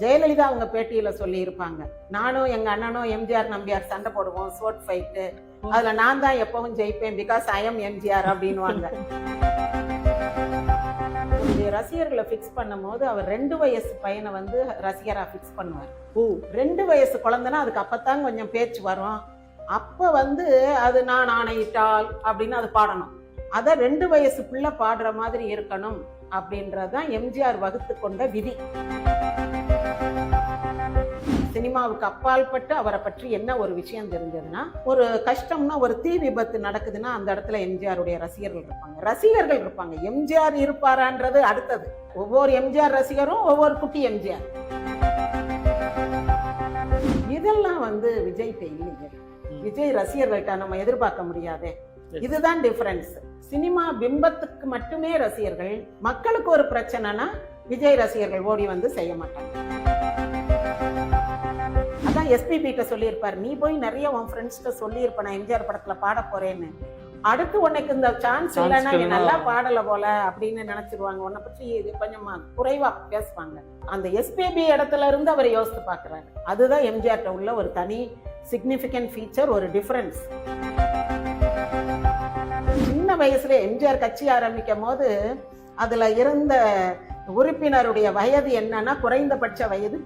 ஜெயலலிதா அவங்க பேட்டியில சொல்லி இருப்பாங்க, நானும் எங்க அண்ணனும் எம்ஜிஆர் நம்பியார் சண்டை போடுவோம், ஸ்வோர்ட் ஃபைட்டு, அதுல நான் தான் எப்பவும் ஜெயிப்பேன் பிகாஸ் ஐ எம் எம்ஜிஆர் அப்படின்வாங்க. ரசிகர்களை பிக்ஸ் பண்ணும் போது அவர் 2 வயசு பையனை வந்து ரசிகரா பிக்ஸ் பண்ணுவார். 2 வயசு குழந்தைன்னா அதுக்கு அப்பத்தான் கொஞ்சம் பேச்சு வரும். அப்ப வந்து அது நான் ஆணையிட்டால் அப்படின்னு அது பாடணும். அத 2 வயசு பிள்ளை பாடுற மாதிரி இருக்கணும் அப்படின்றதுதான் எம்ஜிஆர் வகுத்து கொண்ட விதி. சினிமாவுக்கு அப்பால்பட்டு அவரை பற்றி என்ன ஒரு விஷயம் தெரிஞ்சதுன்னா, ஒரு கஷ்டம்னா ஒரு தீ விபத்து நடக்குதுன்னா அந்த இடத்துல எம்ஜிஆருடைய ரசிகர்கள் இருப்பாங்க. எம்ஜிஆர் இருப்பாரான்றது அடுத்தது. ஒவ்வொரு எம்ஜிஆர் ரசிகரும் ஒவ்வொரு குட்டி எம்ஜிஆர். இதெல்லாம் வந்து விஜய் இல்லைங்க. விஜய் ரசிகர்கள்ட்ட நம்ம எதிர்பார்க்க முடியாதே. இதுதான் டிஃபரன்ஸ். சினிமா பிம்பத்துக்கு மட்டுமே ரசிகர்கள், மக்களுக்கு ஒரு பிரச்சனைனா விஜய் ரசிகர்கள் ஓடி வந்து செய்ய மாட்டாங்க. அதான் எஸ்பிபி கிட்ட சொல்லியிருப்பார், நீ போய் நிறைய உன் ஃப்ரெண்ட்ஸ்கிட்ட சொல்லியிருப்ப நான் எம்ஜிஆர் படத்துல பாட போறேன்னு. அடுத்து உனக்கு இந்த சான்ஸ் இல்லைன்னா நீ நல்லா பாடல போல அப்படின்னு நினைச்சிருவாங்க. உன்னை பற்றி கொஞ்சமா குறைவா பேசுவாங்க. அந்த எஸ்பிபி இடத்துல இருந்து அவர் யோசித்து பாக்குறாரு. அதுதான் எம்ஜிஆர்ட்ட உள்ள ஒரு தனி சிக்னிபிகன்ட் ஃபீச்சர், ஒரு டிஃபரன்ஸ். சின்ன வயசுல எம்ஜிஆர் கட்சி ஆரம்பிக்கும் போது அதுல இருந்த உறுப்பினருடைய வயது என்னன்னா குறைந்தபட்ச வயது